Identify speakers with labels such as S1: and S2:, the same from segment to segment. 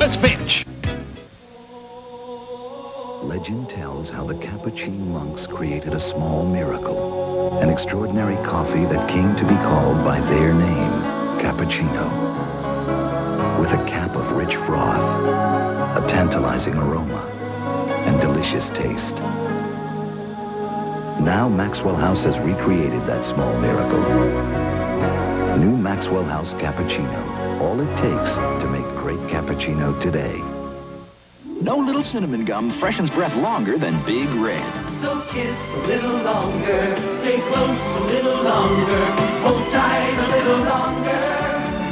S1: Let's pinch.
S2: Legend tells how the Capuchin monks created a small miracle, an extraordinary coffee that came to be called by their name, cappuccino. With a cap of rich froth, a tantalizing aroma, and delicious taste. Now Maxwell House has recreated that small miracle. New Maxwell House Cappuccino. All it takes to make great cappuccino today.
S1: No little cinnamon gum freshens breath longer than Big Red.
S3: So kiss a little longer, stay close a little longer, hold tight a little longer,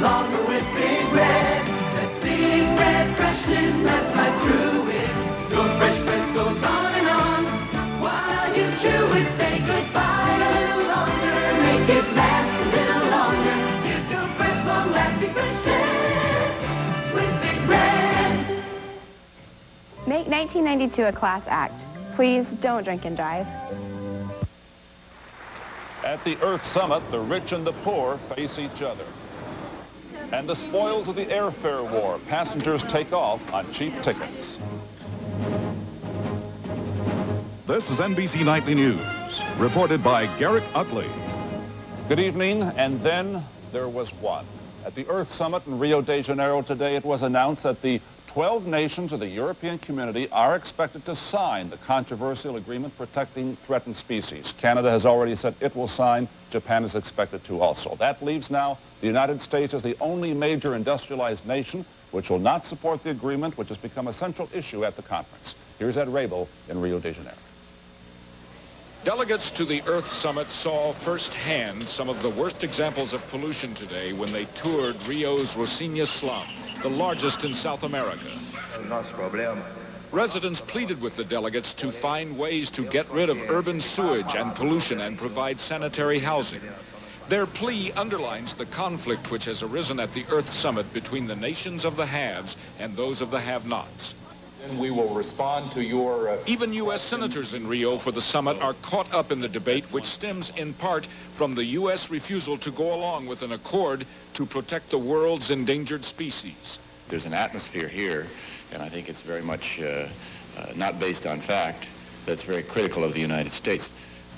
S3: longer with Big Red. That Big Red freshness lasts right through it. Your fresh breath goes on and on. While you chew it, say goodbye a little longer, make it last a little longer. Give your breath long-lasting freshness with Big Red.
S4: Make 1992 a class act. Please don't drink and drive.
S5: At the Earth Summit, the rich and the poor face each other. And the spoils of the airfare war, passengers take off on cheap tickets.
S6: This is NBC Nightly News, reported by Garrick, Utley.
S5: Good evening, and then there was one. At the Earth Summit in Rio de Janeiro today, it was announced that the 12 nations of the European community are expected to sign the controversial agreement protecting threatened species. Canada has already said it will sign. Japan is expected to also. That leaves now the United States as the only major industrialized nation which will not support the agreement, which has become a central issue at the conference. Here's Ed Rabel in Rio de Janeiro.
S7: Delegates to the Earth Summit saw firsthand some of the worst examples of pollution today when they toured Rio's Rocinha slum, the largest in South America. Residents pleaded with the delegates to find ways to get rid of urban sewage and pollution and provide sanitary housing. Their plea underlines the conflict which has arisen at the Earth Summit between the nations of the haves and those of the have-nots.
S8: And we will respond to your...
S7: Even U.S. senators in Rio for the summit are caught up in the debate, which stems in part from the U.S. refusal to go along with an accord to protect the world's endangered species.
S9: There's an atmosphere here, and I think it's very much not based on fact, that's very critical of the United States.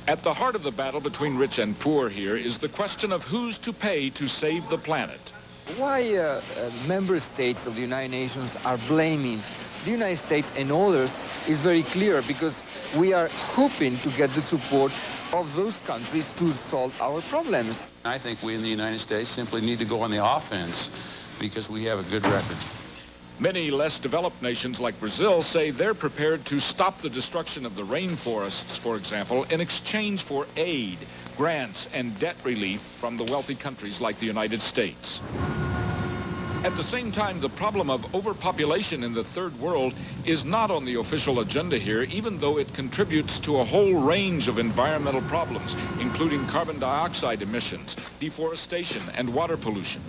S7: At the heart of the battle between rich and poor here is the question of who's to pay to save the planet.
S10: Why member states of the United Nations are blaming the United States and others is very clear, because we are hoping to get the support of those countries to solve our problems.
S11: I think we in the United States simply need to go on the offense because we have a good record.
S7: Many less developed nations like Brazil say they're prepared to stop the destruction of the rainforests, for example, in exchange for aid, grants, and debt relief from the wealthy countries like the United States. At the same time, the problem of overpopulation in the third world is not on the official agenda here, even though it contributes to a whole range of environmental problems, including carbon dioxide emissions, deforestation, and water pollution.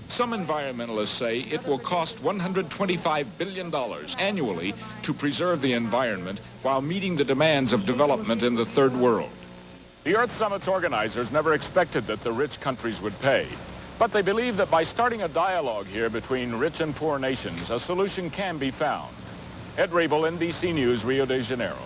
S7: Some environmentalists say it will cost $125 billion annually to preserve the environment while meeting the demands of development in the third world. The Earth Summit's organizers never expected that the rich countries would pay. But they believe that by starting a dialogue here between rich and poor nations, a solution can be found. Ed Rabel, NBC News, Rio de Janeiro.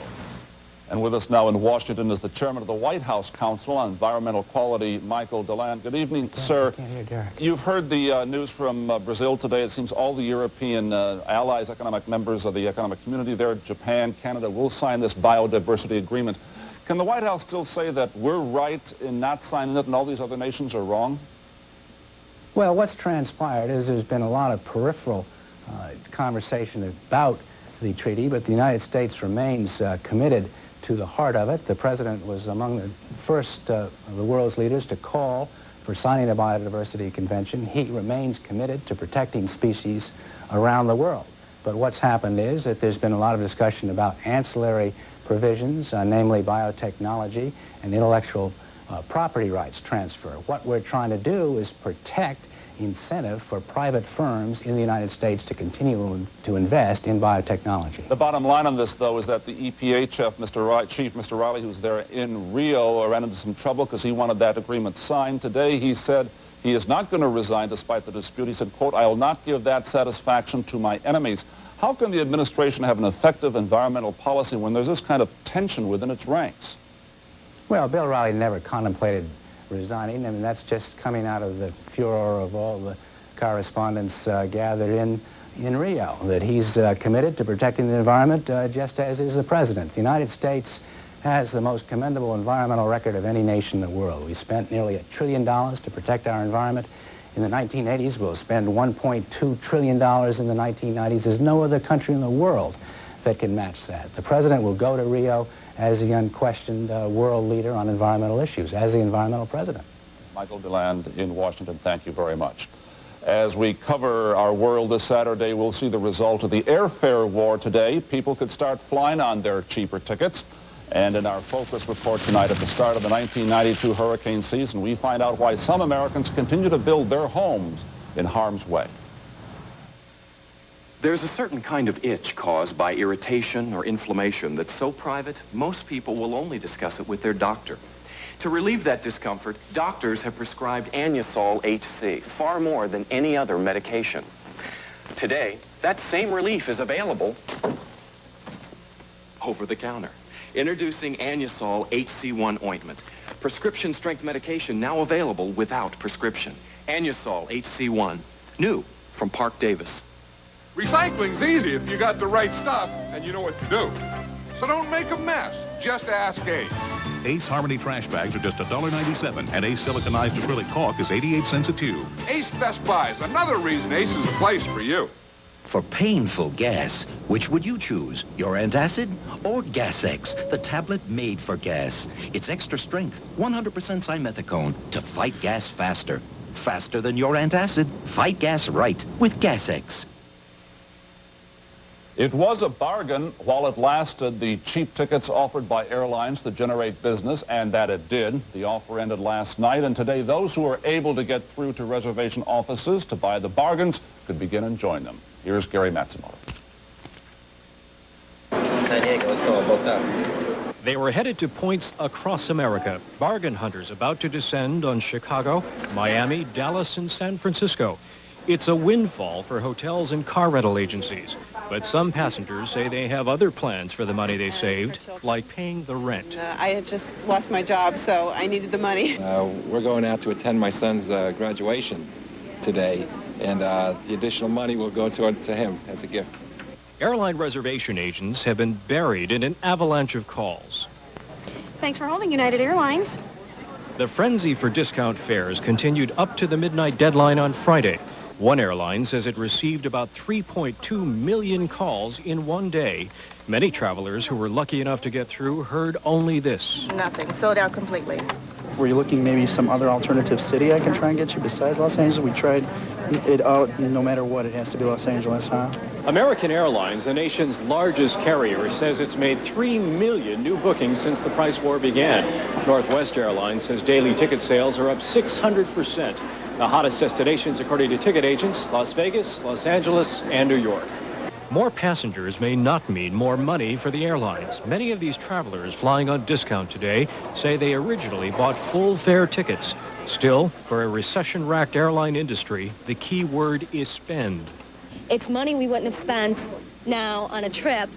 S5: And with us now in Washington is the chairman of the White House Council on Environmental Quality, Michael Deland. Good evening, sir.
S12: I can't hear Garrick.
S5: You've heard the news from Brazil today. It seems all the European allies, economic members of the economic community there, Japan, Canada, will sign this biodiversity agreement. Can the White House still say that we're right in not signing it and all these other nations are wrong?
S12: Well, what's transpired is there's been a lot of peripheral conversation about the treaty, but the United States remains committed to the heart of it. The President was among the first of the world's leaders to call for signing the Biodiversity Convention. He remains committed to protecting species around the world. But what's happened is that there's been a lot of discussion about ancillary provisions, namely biotechnology and intellectual property rights transfer. What we're trying to do is protect incentive for private firms in the United States to continue to invest in biotechnology.
S5: The bottom line on this, though, is that the EPA chief, Mr. Riley, who's there in Rio, ran into some trouble because he wanted that agreement signed. Today he said He is not going to resign despite the dispute. He said, quote, "I will not give that satisfaction to my enemies." How can the administration have an effective environmental policy when there's this kind of tension within its ranks?
S12: Well, Bill Riley never contemplated resigning. I mean, that's just coming out of the furor of all the correspondence gathered in Rio, that he's committed to protecting the environment just as is the president. The United States has the most commendable environmental record of any nation in the world. We spent nearly $1 trillion to protect our environment. In the 1980s, we'll spend $1.2 trillion in the 1990s. There's no other country in the world that can match that. The president will go to Rio as the unquestioned world leader on environmental issues, as the environmental president.
S5: Michael DeLand in Washington, thank you very much. As we cover our world this Saturday, we'll see the result of the airfare war today. People could start flying on their cheaper tickets. And in our focus report tonight, at the start of the 1992 hurricane season, we find out why some Americans continue to build their homes in harm's way.
S13: There's a certain kind of itch caused by irritation or inflammation that's so private, most people will only discuss it with their doctor. To relieve that discomfort, doctors have prescribed Anusol HC, far more than any other medication. Today, that same relief is available over the counter. Introducing Anusol HC1 ointment, prescription-strength medication now available without prescription. Anusol HC1, new from Park Davis.
S7: Recycling's easy if you got the right stuff and you know what to do. So don't make a mess. Just ask Ace.
S6: Ace Harmony trash bags are just $1.97, and Ace siliconized acrylic caulk is 88 cents a tube.
S7: Ace Best Buy is another reason Ace is a place for you.
S14: For painful gas, which would you choose? Your antacid or Gas-X, the tablet made for gas? It's extra strength, 100% simethicone to fight gas faster. Faster than your antacid. Fight gas right with Gas-X.
S5: It was a bargain while it lasted. The cheap tickets offered by airlines to generate business, and that it did. The offer ended last night, and today those who were able to get through to reservation offices to buy the bargains could begin enjoying them. Here's Gary Matsumoto.
S15: San Diego is so booked up. They were headed to points across America. Bargain hunters about to descend on Chicago, Miami, Dallas, and San Francisco. It's a windfall for hotels and car rental agencies. But some passengers say they have other plans for the money they saved, like paying the rent.
S16: I had just lost my job, so I needed the money.
S17: We're going out to attend my son's graduation today, and the additional money will go to him as a gift.
S15: Airline reservation agents have been buried in an avalanche of calls.
S18: Thanks for holding, United Airlines.
S15: The frenzy for discount fares continued up to the midnight deadline on Friday. One airline says it received about 3.2 million calls in one day. Many travelers who were lucky enough to get through heard only this.
S19: Nothing. Sold out completely.
S20: Were you looking maybe some other alternative city I can try and get you besides Los Angeles? We tried it out. No matter what, it has to be Los Angeles, huh?
S15: American Airlines, the nation's largest carrier, says it's made 3 million new bookings since the price war began. Northwest Airlines says daily ticket sales are up 600%. The hottest destinations, according to ticket agents, Las Vegas, Los Angeles, and New York. More passengers may not mean more money for the airlines. Many of these travelers flying on discount today say they originally bought full fare tickets. Still, for a recession-racked airline industry, the key word is spend.
S18: It's money we wouldn't have spent now on a trip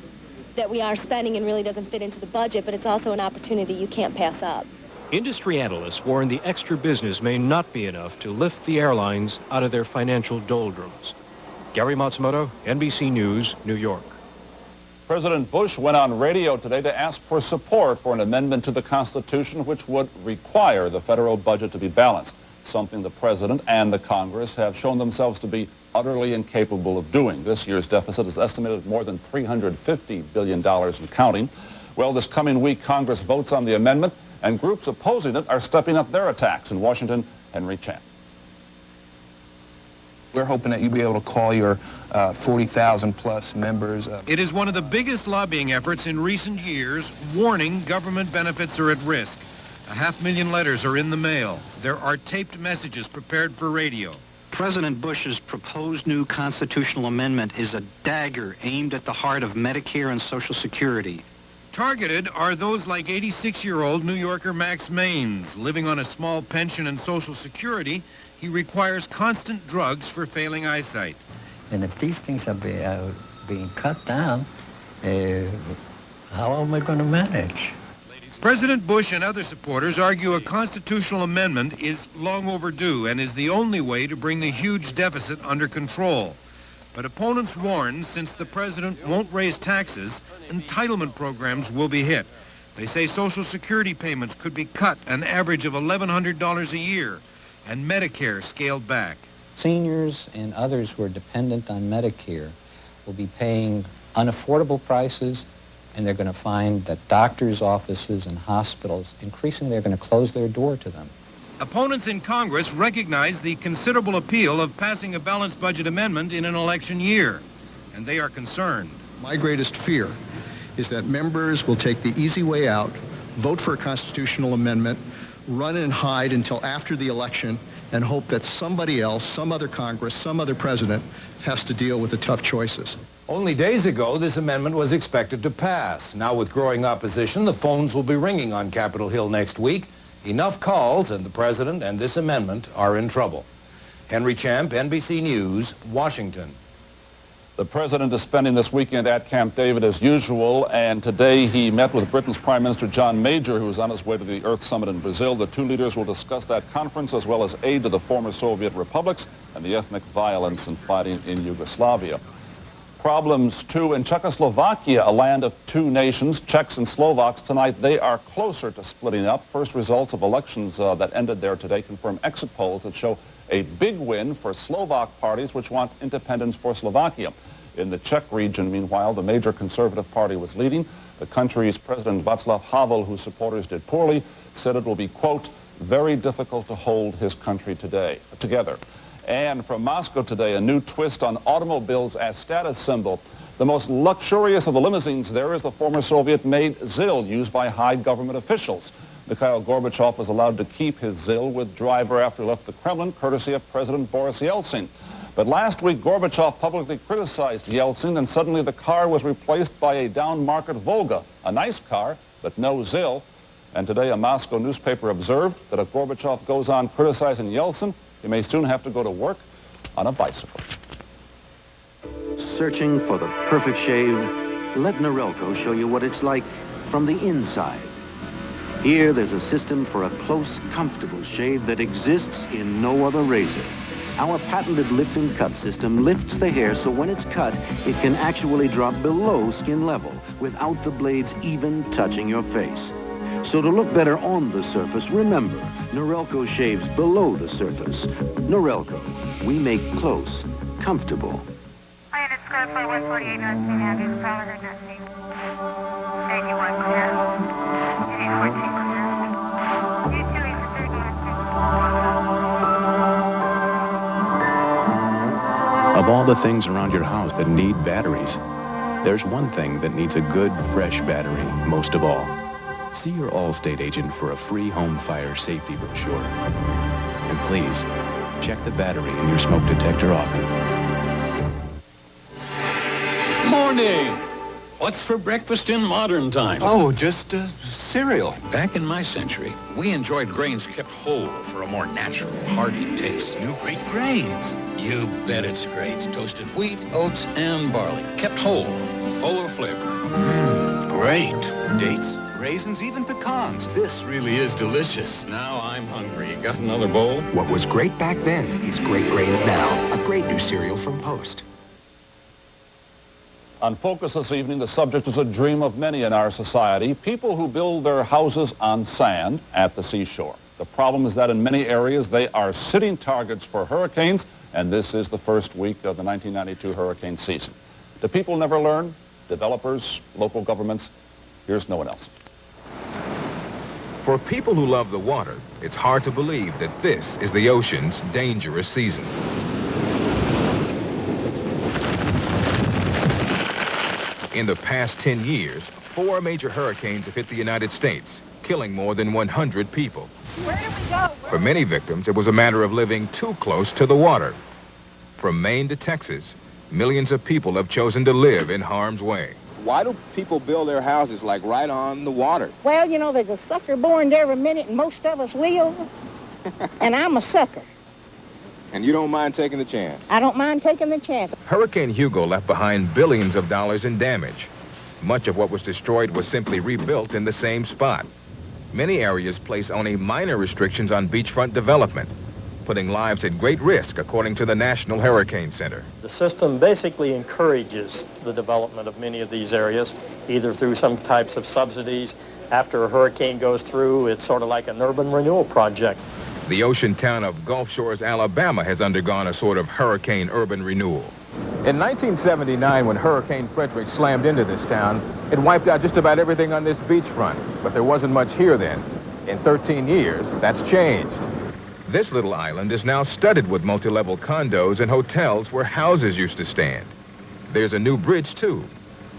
S18: that we are spending and really doesn't fit into the budget, but it's also an opportunity you can't pass up.
S15: Industry analysts warn the extra business may not be enough to lift the airlines out of their financial doldrums. Gary Matsumoto, NBC News, New York.
S5: President Bush went on radio today to ask for support for an amendment to the Constitution which would require the federal budget to be balanced, something the President and the Congress have shown themselves to be utterly incapable of doing. This year's deficit is estimated at more than $350 billion and counting. Well, this coming week, Congress votes on the amendment, and groups opposing it are stepping up their attacks. In Washington, Henry Chan.
S21: We're hoping that you'll be able to call your 40,000 plus members.
S22: It is one of the biggest lobbying efforts in recent years, warning government benefits are at risk. 500,000 letters are in the mail. There are taped messages prepared for radio.
S23: President Bush's proposed new constitutional amendment is a dagger aimed at the heart of Medicare and Social Security.
S22: Targeted are those like 86-year-old New Yorker Max Maines. Living on a small pension and Social Security, he requires constant drugs for failing eyesight.
S1: And if these things are being cut down, how am I going to manage?
S22: President Bush and other supporters argue a constitutional amendment is long overdue and is the only way to bring the huge deficit under control. But opponents warn since the president won't raise taxes, entitlement programs will be hit. They say Social Security payments could be cut an average of $1,100 a year and Medicare scaled back.
S2: Seniors and others who are dependent on Medicare will be paying unaffordable prices, and they're going to find that doctors' offices and hospitals, increasingly, they're going to close their door to them.
S22: Opponents in Congress recognize the considerable appeal of passing a balanced budget amendment in an election year, and they are concerned.
S19: My greatest fear is that members will take the easy way out, vote for a constitutional amendment, run and hide until after the election, and hope that somebody else, some other Congress, some other president, has to deal with the tough choices.
S24: Only days ago, this amendment was expected to pass. Now, with growing opposition, the phones will be ringing on Capitol Hill next week. Enough calls, and the president and this amendment are in trouble. Henry Champ, NBC News, Washington.
S5: The president is spending this weekend at Camp David as usual, and today he met with Britain's Prime Minister John Major, who is on his way to the Earth Summit in Brazil. The two leaders will discuss that conference as well as aid to the former Soviet republics and the ethnic violence and fighting in Yugoslavia. Problems, too, in Czechoslovakia, a land of two nations, Czechs and Slovaks. Tonight, they are closer to splitting up. First results of elections that ended there today confirm exit polls that show a big win for Slovak parties which want independence for Slovakia. In the Czech region, meanwhile, the major conservative party was leading. The country's President Václav Havel, whose supporters did poorly, said it will be, quote, very difficult to hold his country together. And from Moscow today, a new twist on automobiles as status symbol. The most luxurious of the limousines there is the former Soviet-made ZIL used by high government officials. Mikhail Gorbachev was allowed to keep his ZIL with driver after he left the Kremlin, courtesy of President Boris Yeltsin. But last week, Gorbachev publicly criticized Yeltsin, and suddenly the car was replaced by a down-market Volga, a nice car, but no ZIL. And today, a Moscow newspaper observed that if Gorbachev goes on criticizing Yeltsin, he may soon have to go to work on a bicycle.
S25: Searching for the perfect shave? Let Norelco show you what it's like from the inside. Here, there's a system for a close, comfortable shave that exists in no other razor. Our patented lift and cut system lifts the hair so when it's cut, it can actually drop below skin level without the blades even touching your face. So to look better on the surface, remember, Norelco shaves below the surface. Norelco, we make close, comfortable.
S26: Hi, it's Square for 148 North Main Avenue, Fowler, North 81 clear. 814 clear. You two is the third
S27: Of all the things around your house that need batteries, there's one thing that needs a good, fresh battery most of all. See your Allstate agent for a free home fire safety brochure. And please, check the battery in your smoke detector often.
S11: Morning! What's for breakfast in modern times?
S28: Oh, just cereal. Back in my century, we enjoyed grains kept whole for a more natural, hearty taste. New great grains. You bet it's great. Toasted wheat, oats, and barley. Kept whole, full of flavor. Great. Dates, raisins, even pecans. This really is delicious.
S11: Now I'm hungry. Got another bowl?
S29: What was great back then is great grains now. A great new cereal from Post.
S5: On Focus this evening, the subject is a dream of many in our society, people who build their houses on sand at the seashore. The problem is that in many areas they are sitting targets for hurricanes, and this is the first week of the 1992 hurricane season. Do people never learn? Developers, local governments? Here's no one else.
S30: For people who love the water, it's hard to believe that this is the ocean's dangerous season. In the past 10 years, 4 major hurricanes have hit the United States, killing more than 100 people.
S26: Where do we go?
S30: For many victims, it was a matter of living too close to the water. From Maine to Texas, millions of people have chosen to live in harm's way.
S3: Why do people build their houses, like, right on the water?
S4: Well, you know, there's a sucker born every minute, and most of us will. And I'm a sucker.
S3: And you don't mind taking the chance?
S4: I don't mind taking the chance.
S30: Hurricane Hugo left behind billions of dollars in damage. Much of what was destroyed was simply rebuilt in the same spot. Many areas place only minor restrictions on beachfront development, putting lives at great risk, according to the National Hurricane Center.
S6: The system basically encourages the development of many of these areas, either through some types of subsidies. After a hurricane goes through, it's sort of like an urban renewal project.
S30: The ocean town of Gulf Shores, Alabama has undergone a sort of hurricane urban renewal.
S3: In 1979, when Hurricane Frederick slammed into this town, it wiped out just about everything on this beachfront. But there wasn't much here then. In 13 years, that's changed.
S30: This little island is now studded with multi-level condos and hotels where houses used to stand. There's a new bridge, too.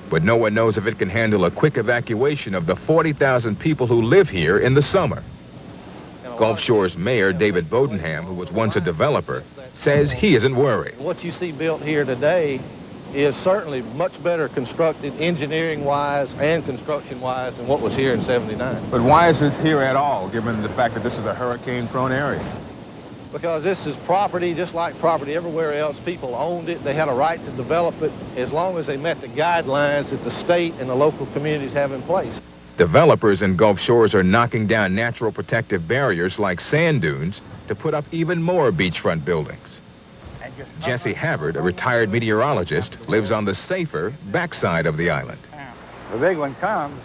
S30: But no one knows if it can handle a quick evacuation of the 40,000 people who live here in the summer. Gulf Shores Mayor David Bodenham, who was once a developer, says he isn't worried.
S7: What you see built here today is certainly much better constructed engineering-wise and construction-wise than what was here in '79.
S3: But why is this here at all, given the fact that this is a hurricane-prone area?
S7: Because this is property, just like property everywhere else. People owned it. They had a right to develop it as long as they met the guidelines that the state and the local communities have in place.
S30: Developers in Gulf Shores are knocking down natural protective barriers like sand dunes to put up even more beachfront buildings. Jesse Havard, a retired meteorologist, lives on the safer backside of the island.
S8: The big one comes,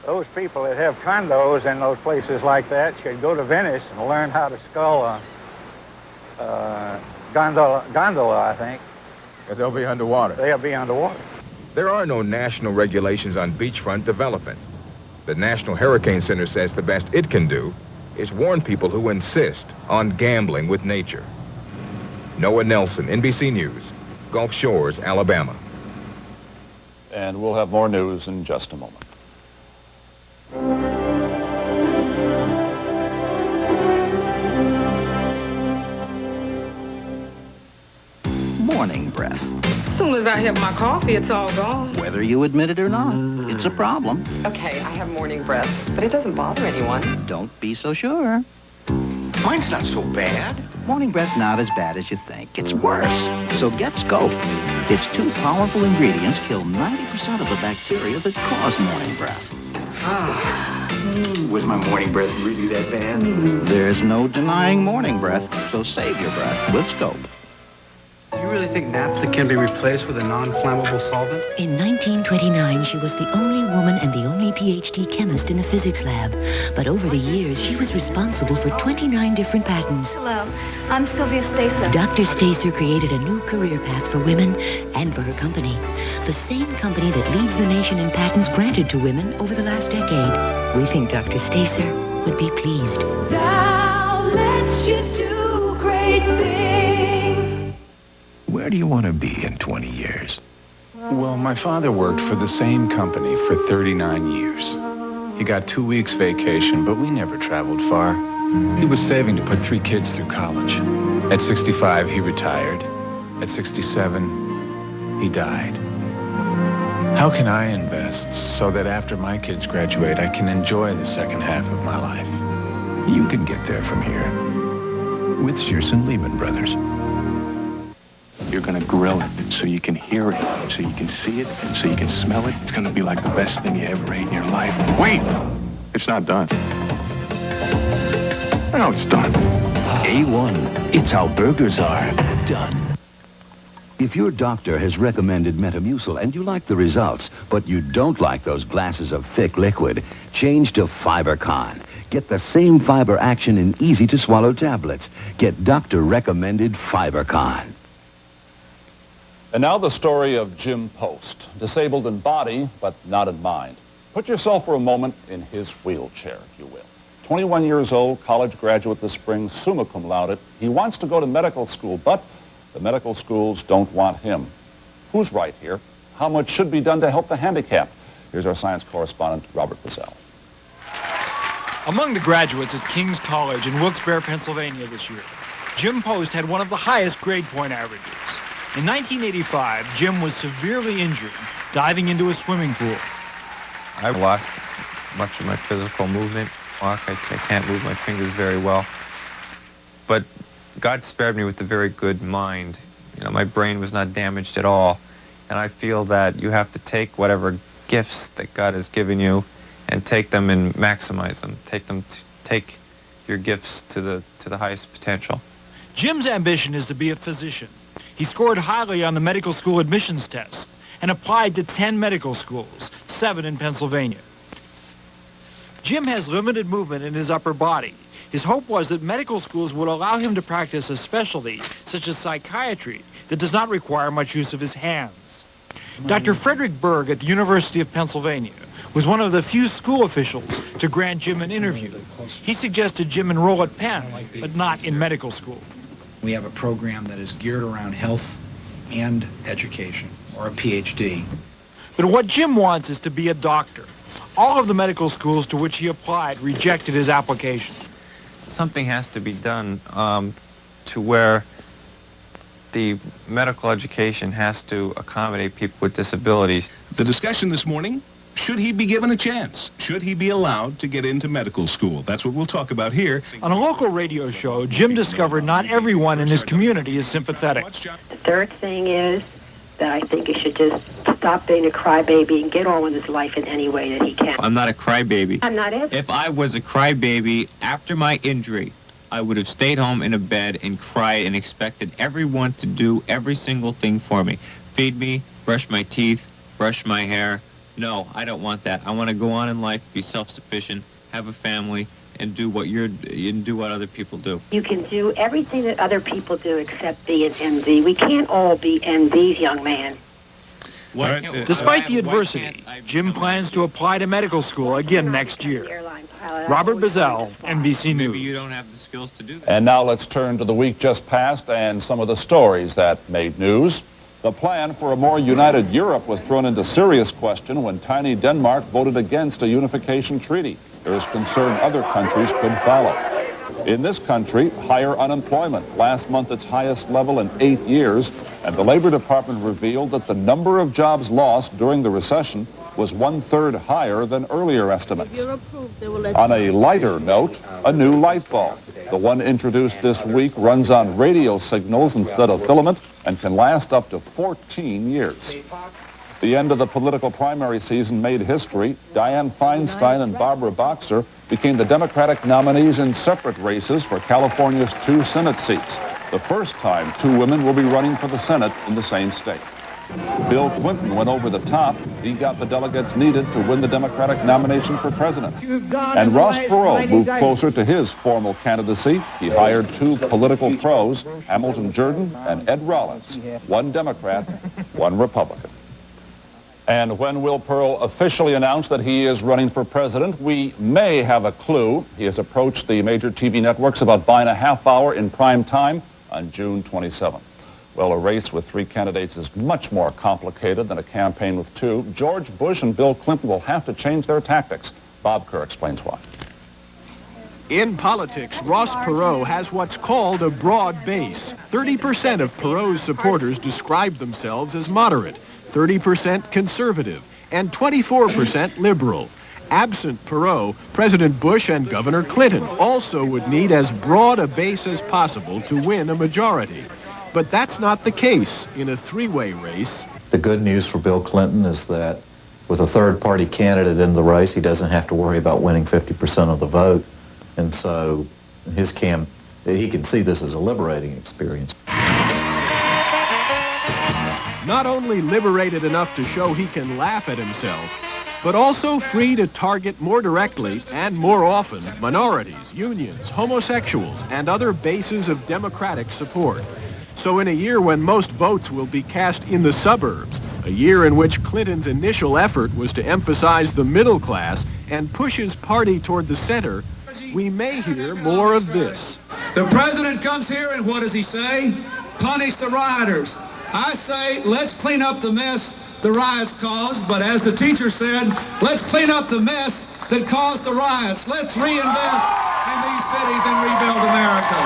S8: those people that have condos in those places like that should go to Venice and learn how to scull a gondola, I think.
S3: Because they'll be underwater.
S8: They'll be underwater.
S30: There are no national regulations on beachfront development. The National Hurricane Center says the best it can do is warn people who insist on gambling with nature. Noah Nelson, NBC News, Gulf Shores, Alabama.
S5: And we'll have more news in just a moment.
S9: Morning breath.
S10: As soon as I have my coffee, it's all gone.
S9: Whether you admit it or not, it's a problem.
S10: Okay, I have morning breath, but it doesn't bother anyone.
S9: Don't be so sure.
S29: Mine's not so bad.
S9: Morning breath's not as bad as you think. It's worse. So get Scope. Its two powerful ingredients kill 90% of the bacteria that cause morning breath.
S29: Was my morning breath really that bad?
S9: There's no denying morning breath, so save your breath with Scope.
S12: Do you really think naphtha can be replaced with a non-flammable solvent?
S13: In 1929, she was the only woman and the only PhD chemist in the physics lab. But over the years, she was responsible for 29 different patents.
S18: Hello, I'm Sylvia Stacer.
S13: Dr. Stacer created a new career path for women and for her company. The same company that leads the nation in patents granted to women over the last decade. We think Dr. Stacer would be pleased.
S14: Now let you do great things.
S29: Where do you want to be in 20 years?
S31: Well, my father worked for the same company for 39 years. He got 2 weeks vacation, but we never traveled far. He was saving to put 3 kids through college. At 65, he retired. At 67, he died. How can I invest so that after my kids graduate, I can enjoy the second half of my life?
S29: You can get there from here with Shearson Lehman Brothers.
S27: You're gonna grill it so you can hear it, so you can see it, so you can smell it. It's gonna be like the best thing you ever ate in your life. Wait! It's not done. No, it's done.
S29: A1. It's how burgers are done.
S32: If your doctor has recommended Metamucil and you like the results, but you don't like those glasses of thick liquid, change to FiberCon. Get the same fiber action in easy-to-swallow tablets. Get doctor-recommended FiberCon.
S5: And now the story of Jim Post, disabled in body, but not in mind. Put yourself for a moment in his wheelchair, if you will. 21 years old, college graduate this spring, summa cum laude. He wants to go to medical school, but the medical schools don't want him. Who's right here? How much should be done to help the handicapped? Here's our science correspondent, Robert Bazell.
S33: Among the graduates at King's College in Wilkes-Barre, Pennsylvania this year, Jim Post had one of the highest grade point averages. In 1985, Jim was severely injured diving into a swimming pool.
S1: I lost much of my physical movement. I can't move my fingers very well. But God spared me with a very good mind. You know, my brain was not damaged at all. And I feel that you have to take whatever gifts that God has given you and take them and maximize them. Take your gifts to the highest potential.
S33: Jim's ambition is to be a physician. He scored highly on the medical school admissions test and applied to 10 medical schools, 7 in Pennsylvania. Jim has limited movement in his upper body. His hope was that medical schools would allow him to practice a specialty, such as psychiatry, that does not require much use of his hands. Dr. Frederick Berg at the University of Pennsylvania was one of the few school officials to grant Jim an interview. He suggested Jim enroll at Penn, but not in medical school.
S2: We have a program that is geared around health and education, or a PhD.
S33: But what Jim wants is to be a doctor. All of the medical schools to which he applied rejected his application.
S1: Something has to be done to where the medical education has to accommodate people with disabilities.
S15: The discussion this morning, should he be given a chance? Should he be allowed to get into medical school? That's what we'll talk about here.
S33: On a local radio show, Jim discovered not everyone in his community is sympathetic.
S16: The third thing is that I think he should just stop being a crybaby and get on with his life in any way that he can.
S1: I'm not a crybaby.
S16: I'm not it.
S1: If I was a crybaby after my injury, I would have stayed home in a bed and cried and expected everyone to do every single thing for me. Feed me, brush my teeth, brush my hair. No, I don't want that. I want to go on in life, be self-sufficient, have a family, and do what other people do.
S16: You can do everything that other people do except be an MD. We can't all be MDs, young man.
S33: Despite the adversity, Jim plans to apply to medical school again next year. Robert Bazell, NBC News.
S1: Maybe you don't have the skills to do that.
S5: And now let's turn to the week just past and some of the stories that made news. The plan for a more united Europe was thrown into serious question when tiny Denmark voted against a unification treaty. There is concern other countries could follow. In this country, higher unemployment, last month its highest level in 8 years, and the Labor Department revealed that the number of jobs lost during the recession was 1/3 higher than earlier estimates. On a lighter note, a new light bulb. The one introduced this week runs on radio signals instead of filament and can last up to 14 years. The end of the political primary season made history. Dianne Feinstein and Barbara Boxer became the Democratic nominees in separate races for California's 2 Senate seats. The first time 2 women will be running for the Senate in the same state. Bill Clinton went over the top. He got the delegates needed to win the Democratic nomination for president. And Ross Perot moved closer to his formal candidacy. He hired 2 political pros, Hamilton Jordan and Ed Rollins, 1 Democrat, 1 Republican. And when Will Pearl officially announced that he is running for president, we may have a clue. He has approached the major TV networks about buying a half hour in prime time on June 27th. Well, a race with 3 candidates is much more complicated than a campaign with 2. George Bush and Bill Clinton will have to change their tactics. Bob Kerr explains why.
S17: In politics, Ross Perot has what's called a broad base. 30% of Perot's supporters describe themselves as moderate, 30% conservative, and 24% liberal. Absent Perot, President Bush and Governor Clinton also would need as broad a base as possible to win a majority. But that's not the case in a 3-way race.
S19: The good news for Bill Clinton is that with a third-party candidate in the race, he doesn't have to worry about winning 50% of the vote. And so his he can see this as a liberating experience.
S17: Not only liberated enough to show he can laugh at himself, but also free to target more directly and more often minorities, unions, homosexuals, and other bases of Democratic support. So in a year when most votes will be cast in the suburbs, a year in which Clinton's initial effort was to emphasize the middle class and push his party toward the center, we may hear more of this.
S20: The president comes here and what does he say? Punish the rioters. I say, let's clean up the mess the riots caused, but as the teacher said, let's clean up the mess that caused the riots. Let's reinvest in these cities and rebuild America.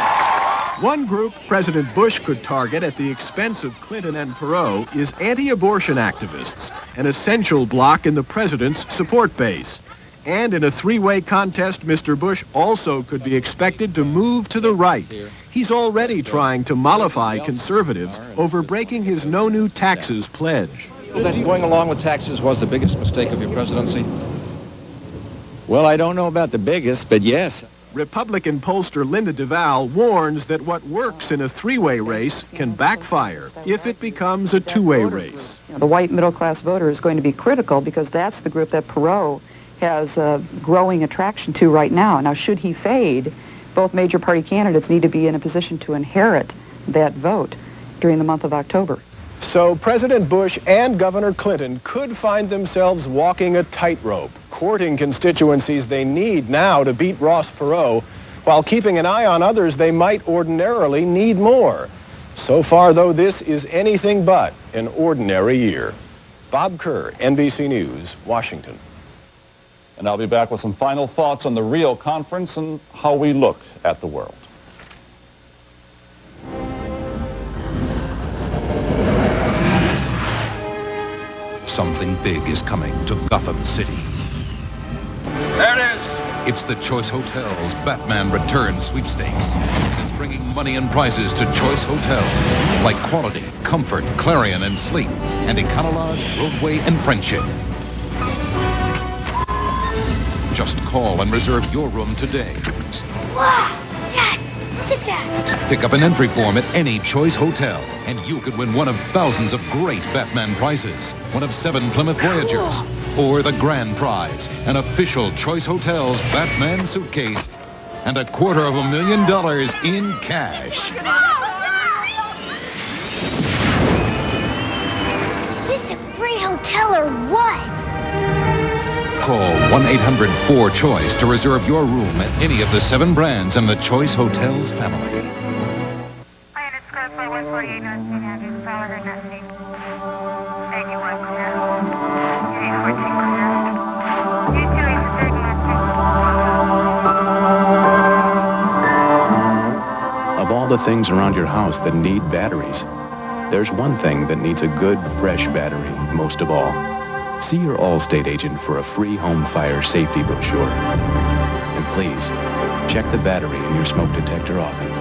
S17: One group President Bush could target at the expense of Clinton and Perot is anti-abortion activists, an essential bloc in the president's support base. And in a three-way contest, Mr. Bush also could be expected to move to the right. He's already trying to mollify conservatives over breaking his no new taxes pledge.
S3: That going along with taxes was the biggest mistake of your presidency?
S4: Well, I don't know about the biggest, but yes.
S17: Republican pollster Linda DeVal warns that what works in a three-way race can backfire if it becomes a two-way race.
S6: The white middle-class voter is going to be critical because that's the group that Perot has growing attraction to right now. Now, should he fade, both major party candidates need to be in a position to inherit that vote during the month of October.
S17: So President Bush and Governor Clinton could find themselves walking a tightrope, courting constituencies they need now to beat Ross Perot, while keeping an eye on others they might ordinarily need more. So far, though, this is anything but an ordinary year. Bob Kerr, NBC News, Washington.
S5: And I'll be back with some final thoughts on the Rio conference and how we look at the world.
S7: Something big is coming to Gotham City.
S8: There it is.
S7: It's the Choice Hotels Batman Return Sweepstakes. It's bringing money and prizes to Choice Hotels, like Quality, Comfort, Clarion, and Sleep, and Econolodge, Roadway, and Friendship. Just call and reserve your room today.
S14: Wow! Dad, look at that!
S7: Pick up an entry form at any Choice Hotel, and you could win one of thousands of great Batman prizes. One of 7 Plymouth Voyagers. Or the grand prize, an official Choice Hotels Batman suitcase. And $250,000 in cash.
S14: Is this a great hotel or what?
S7: Call 1-800-4CHOICE to reserve your room at any of the 7 brands in the Choice Hotels family.
S27: Of all the things around your house that need batteries, there's one thing that needs a good, fresh battery most of all. See your Allstate agent for a free home fire safety brochure. And please, check the battery in your smoke detector often.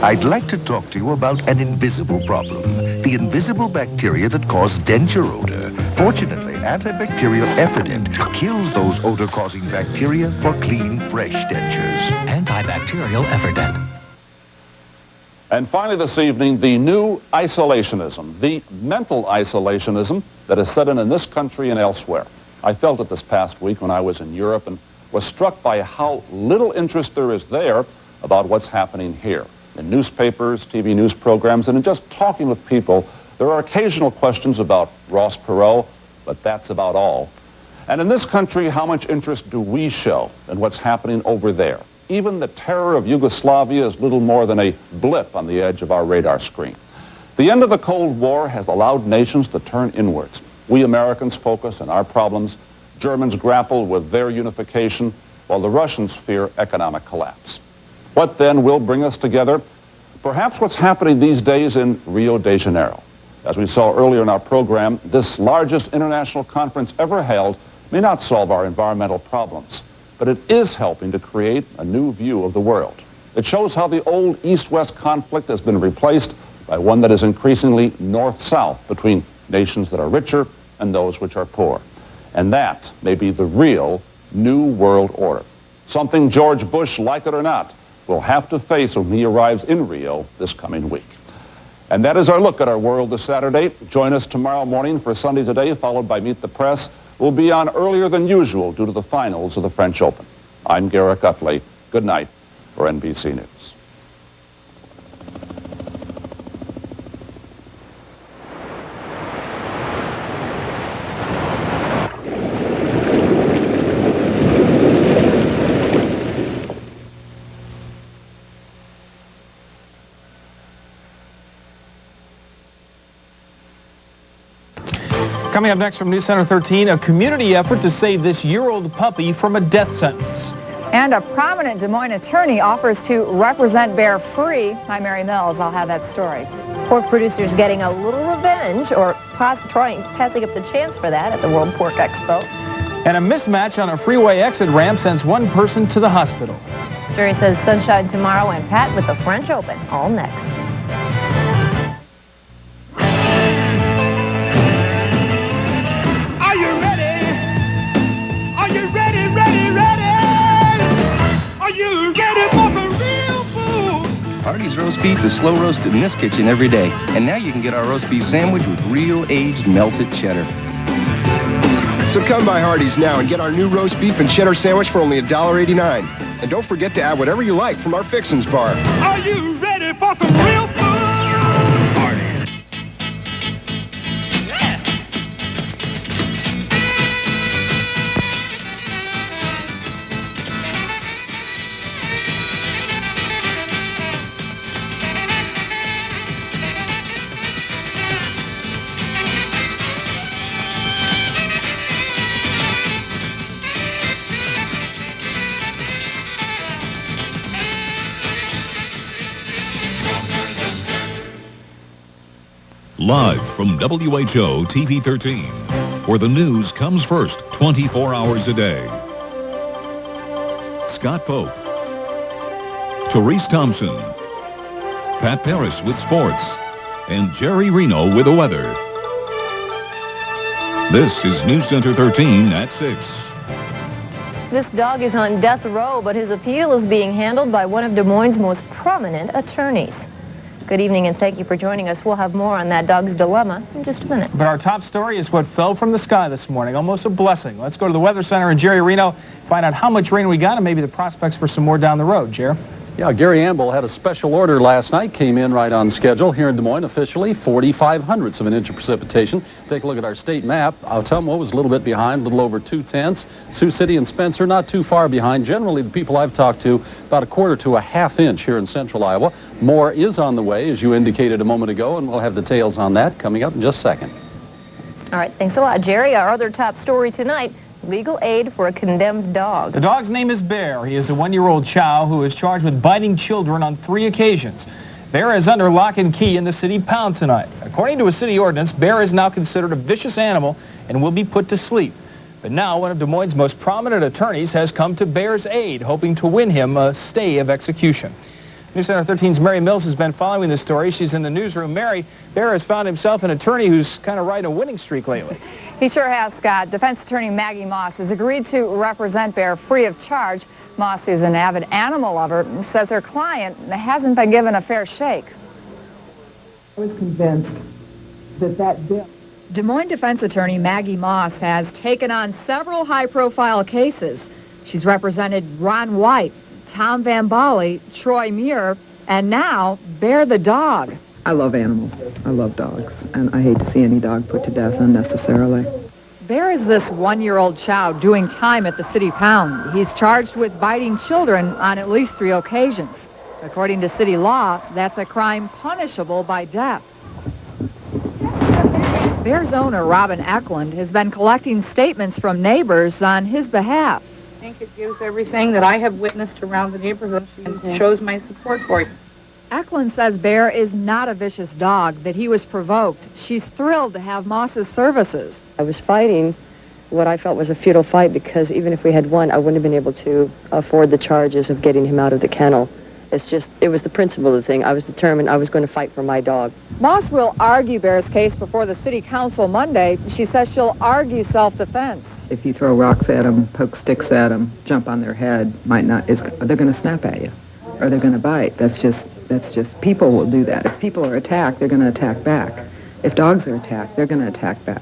S11: I'd like to talk to you about an invisible problem. The invisible bacteria that cause denture odor. Fortunately, antibacterial Effident kills those odor-causing bacteria for clean, fresh dentures.
S21: Antibacterial Effident.
S5: And finally this evening, the new isolationism, the mental isolationism that is set in this country and elsewhere. I felt it this past week when I was in Europe and was struck by how little interest there is there about what's happening here. In newspapers, TV news programs, and in just talking with people, there are occasional questions about Ross Perot, but that's about all. And in this country, how much interest do we show in what's happening over there? Even the terror of Yugoslavia is little more than a blip on the edge of our radar screen. The end of the Cold War has allowed nations to turn inwards. We Americans focus on our problems. Germans grapple with their unification, while the Russians fear economic collapse. What then will bring us together? Perhaps what's happening these days in Rio de Janeiro. As we saw earlier in our program, this largest international conference ever held may not solve our environmental problems, but it is helping to create a new view of the world. It shows how the old East-West conflict has been replaced by one that is increasingly north-south between nations that are richer and those which are poor. And that may be the real new world order. Something George Bush, like it or not, will have to face when he arrives in Rio this coming week. And that is our look at our world this Saturday. Join us tomorrow morning for Sunday Today, followed by Meet the Press. We'll be on earlier than usual due to the finals of the French Open. I'm Garrick Utley. Good night for NBC News.
S22: Coming up next from News Center 13, a community effort to save this year-old puppy from a death sentence.
S9: And a prominent Des Moines attorney offers to represent Bear free. Hi, Mary Mills. I'll have that story.
S10: Pork producers getting a little revenge, or passing up the chance for that at the World Pork Expo.
S12: And a mismatch on a freeway exit ramp sends one person to the hospital.
S10: Jury says sunshine tomorrow, and Pat with the French Open. All next.
S20: Are you ready? Are you ready, ready, ready? Are you ready for the real food?
S13: Hardee's roast beef is slow roasted in this kitchen every day. And now you can get our roast beef sandwich with real aged melted cheddar.
S18: So come by Hardee's now and get our new roast beef and cheddar sandwich for only $1.89. And don't forget to add whatever you like from our Fixins bar.
S20: Are you ready for some real food? Hardee's.
S22: Live from WHO TV 13, where the news comes first 24 hours a day. Scott Pope, Therese Thompson, Pat Paris with sports, and Jerry Reno with the weather. This is News Center 13 at 6.
S10: This dog is on death row, but his appeal is being handled by one of Des Moines' most prominent attorneys. Good evening, and thank you for joining us. We'll have more on that dog's dilemma in just a minute.
S12: But our top story is what fell from the sky this morning. Almost a blessing. Let's go to the Weather Center and Jerry Reno, find out how much rain we got and maybe the prospects for some more down the road. Jer?
S3: Yeah, Gary Amble had a special order last night, came in right on schedule here in Des Moines, officially 4/500ths of an inch of precipitation. Take a look at our state map. Ottumwa was a little bit behind, a little over 2/10. Sioux City and Spencer not too far behind. Generally, the people I've talked to, about 1/4 to a 1/2 inch here in central Iowa. More is on the way, as you indicated a moment ago, and we'll have details on that coming up in just a second.
S10: All right, thanks a lot, Jerry. Our other top story tonight, legal aid for a condemned dog.
S12: The dog's name is Bear. He is a 1-year-old chow who is charged with biting children on 3 occasions. Bear is under lock and key in the city pound tonight. According to a city ordinance, Bear is now considered a vicious animal and will be put to sleep. But now one of Des Moines' most prominent attorneys has come to Bear's aid, hoping to win him a stay of execution. News Center 13's Mary Mills has been following this story. She's in the newsroom. Mary, Bear has found himself an attorney who's kind of riding a winning streak lately.
S9: He sure has, Scott. Defense attorney Maggie Moss has agreed to represent Bear free of charge. Moss, who's an avid animal lover, says her client hasn't been given a fair shake.
S6: I was convinced that bill.
S9: Des Moines defense attorney Maggie Moss has taken on several high-profile cases. She's represented Ron White, Tom Van Bali, Troy Muir, and now Bear the dog.
S6: I love animals. I love dogs, and I hate to see any dog put to death unnecessarily.
S9: Bear is this 1-year-old chow doing time at the city pound. He's charged with biting children on at least 3 occasions. According to city law, that's a crime punishable by death. Bear's owner, Robin Eklund, has been collecting statements from neighbors on his behalf.
S23: I think it gives everything that I have witnessed around the neighborhood and shows my support for you.
S9: Eklund says Bear is not a vicious dog, that he was provoked. She's thrilled to have Moss's services.
S24: I was fighting what I felt was a futile fight because even if we had won, I wouldn't have been able to afford the charges of getting him out of the kennel. It was the principle of the thing. I was determined I was going to fight for my dog.
S9: Moss will argue Bear's case before the city council Monday. She says she'll argue self-defense.
S6: If you throw rocks at them, poke sticks at them, jump on their head, they're going to snap at you, or they're going to bite. That's just people will do that. If people are attacked, they're going to attack back. If dogs are attacked, they're going to attack back.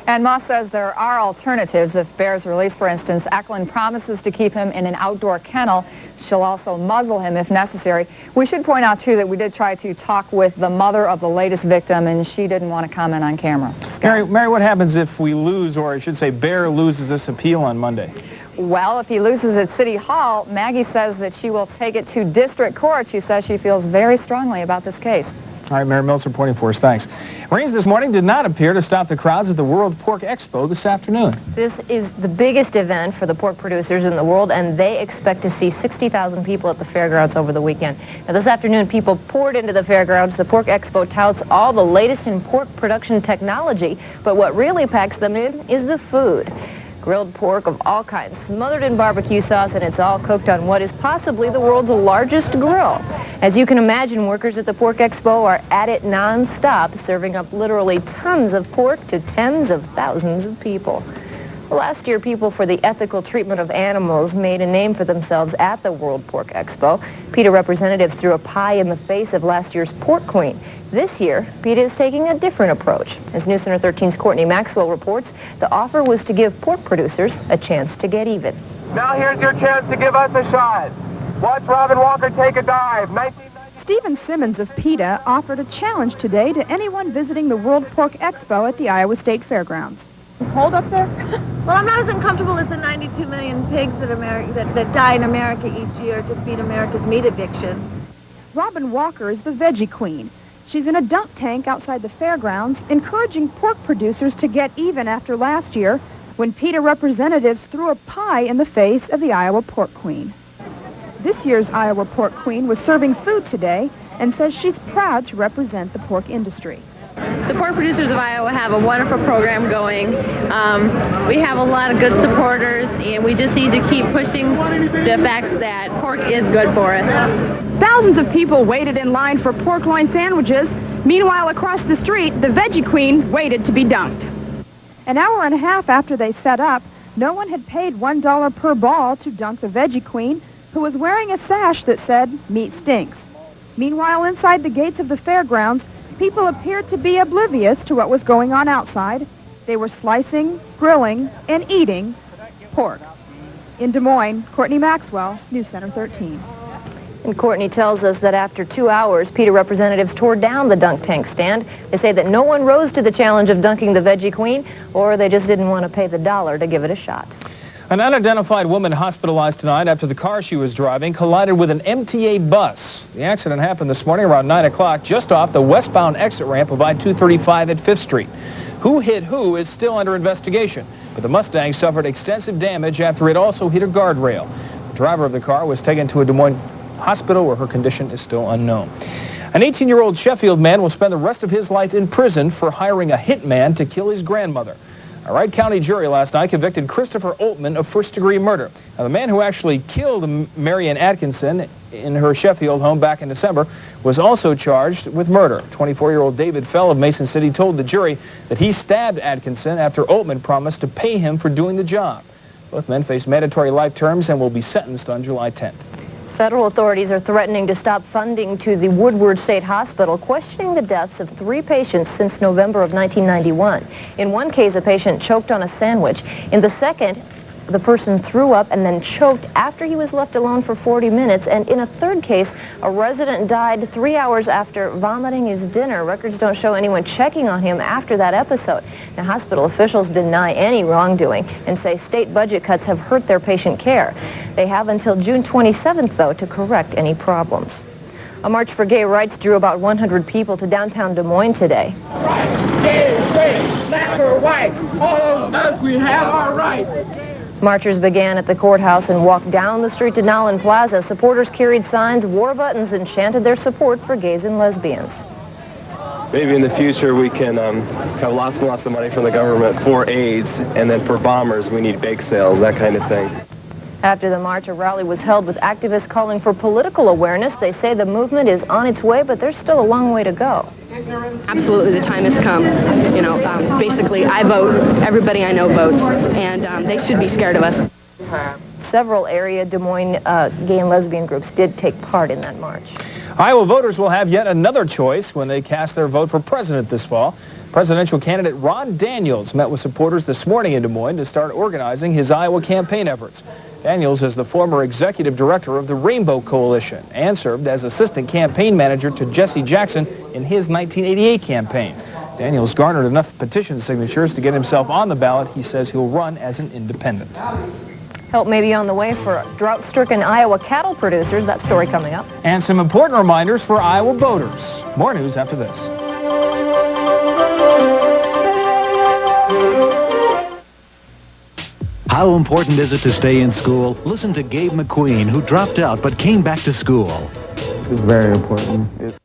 S9: And Moss says there are alternatives. If Bear's released, for instance, Eklund promises to keep him in an outdoor kennel. She'll also muzzle him if necessary. We should point out, too, that we did try to talk with the mother of the latest victim, and she didn't want to comment on camera.
S12: Mary, what happens if we lose, or I should say Bear loses this appeal on Monday?
S9: Well, if he loses at City Hall, Maggie says that she will take it to district court. She says she feels very strongly about this case.
S12: All right, Mary Mills reporting for us. Thanks. Rains this morning did not appear to stop the crowds at the World Pork Expo this afternoon.
S10: This is the biggest event for the pork producers in the world, and they expect to see 60,000 people at the fairgrounds over the weekend. Now, this afternoon, people poured into the fairgrounds. The Pork Expo touts all the latest in pork production technology, but what really packs them in is the food. Grilled pork of all kinds, smothered in barbecue sauce, and it's all cooked on what is possibly the world's largest grill. As you can imagine, workers at the Pork Expo are at it non-stop, serving up literally tons of pork to tens of thousands of people. Last year, people for the ethical treatment of animals made a name for themselves at the World Pork Expo. PETA representatives threw a pie in the face of last year's pork queen. This year, PETA is taking a different approach. As News Center 13's Courtney Maxwell reports, the offer was to give pork producers a chance to get even.
S1: Now here's your chance to give us a shot. Watch Robin Walker take a dive.
S2: Stephen Simmons of PETA offered a challenge today to anyone visiting the World Pork Expo at the Iowa State Fairgrounds.
S15: Hold up there. Well, I'm not as uncomfortable as the 92 million pigs that die in America each year to feed America's meat addiction.
S2: Robin Walker is the veggie queen. She's in a dunk tank outside the fairgrounds, encouraging pork producers to get even after last year when PETA representatives threw a pie in the face of the Iowa pork queen. This year's Iowa pork queen was serving food today and says she's proud to represent the pork industry.
S16: The pork producers of Iowa have a wonderful program going. We have a lot of good supporters, and we just need to keep pushing the facts that pork is good for us.
S2: Thousands of people waited in line for pork loin sandwiches. Meanwhile, across the street, the veggie queen waited to be dunked. An hour and a half after they set up, no one had paid $1 per ball to dunk the veggie queen, who was wearing a sash that said, "Meat stinks." Meanwhile, inside the gates of the fairgrounds, people appeared to be oblivious to what was going on outside. They were slicing, grilling, and eating pork. In Des Moines, Courtney Maxwell, News Center 13.
S10: And Courtney tells us that after 2 hours, PETA representatives tore down the dunk tank stand. They say that no one rose to the challenge of dunking the veggie queen, or they just didn't want to pay the $1 to give it a shot.
S12: An unidentified woman hospitalized tonight after the car she was driving collided with an MTA bus. The accident happened this morning around 9 o'clock just off the westbound exit ramp of I-235 at 5th Street. Who hit who is still under investigation, but the Mustang suffered extensive damage after it also hit a guardrail. The driver of the car was taken to a Des Moines hospital where her condition is still unknown. An 18-year-old Sheffield man will spend the rest of his life in prison for hiring a hitman to kill his grandmother. A Wright County jury last night convicted Christopher Altman of first-degree murder. Now, the man who actually killed Marian Atkinson in her Sheffield home back in December was also charged with murder. 24-year-old David Fell of Mason City told the jury that he stabbed Atkinson after Altman promised to pay him for doing the job. Both men face mandatory life terms and will be sentenced on July 10th.
S10: Federal authorities are threatening to stop funding to the Woodward State Hospital, questioning the deaths of 3 patients since November of 1991. In one case, a patient choked on a sandwich. In the second, the person threw up and then choked after he was left alone for 40 minutes. And in a third case, a resident died 3 hours after vomiting his dinner. Records don't show anyone checking on him after that episode. Now, hospital officials deny any wrongdoing and say state budget cuts have hurt their patient care. They have until June 27th, though, to correct any problems. A march for gay rights drew about 100 people to downtown Des Moines today.
S1: Gay, straight, black or white, all of us, we have our rights.
S10: Marchers began at the courthouse and walked down the street to Nowlin Plaza. Supporters carried signs, wore buttons, and chanted their support for gays and lesbians.
S19: Maybe in the future we can have lots and lots of money from the government for AIDS, and then for bombers we need bake sales, that kind of thing.
S10: After the march, a rally was held with activists calling for political awareness. They say the movement is on its way, but there's still a long way to go.
S25: Absolutely, the time has come. You know, basically, I vote, everybody I know votes, and they should be scared of us.
S10: Several area Des Moines gay and lesbian groups did take part in that march.
S12: Iowa voters will have yet another choice when they cast their vote for president this fall. Presidential candidate Ron Daniels met with supporters this morning in Des Moines to start organizing his Iowa campaign efforts. Daniels is the former executive director of the Rainbow Coalition and served as assistant campaign manager to Jesse Jackson in his 1988 campaign. Daniels garnered enough petition signatures to get himself on the ballot. He says he'll run as an independent.
S10: Help may be on the way for drought-stricken Iowa cattle producers. That story coming up.
S12: And some important reminders for Iowa boaters. More news after this.
S21: How important is it to stay in school? Listen to Gabe McQueen, who dropped out but came back to school.
S4: It's very important.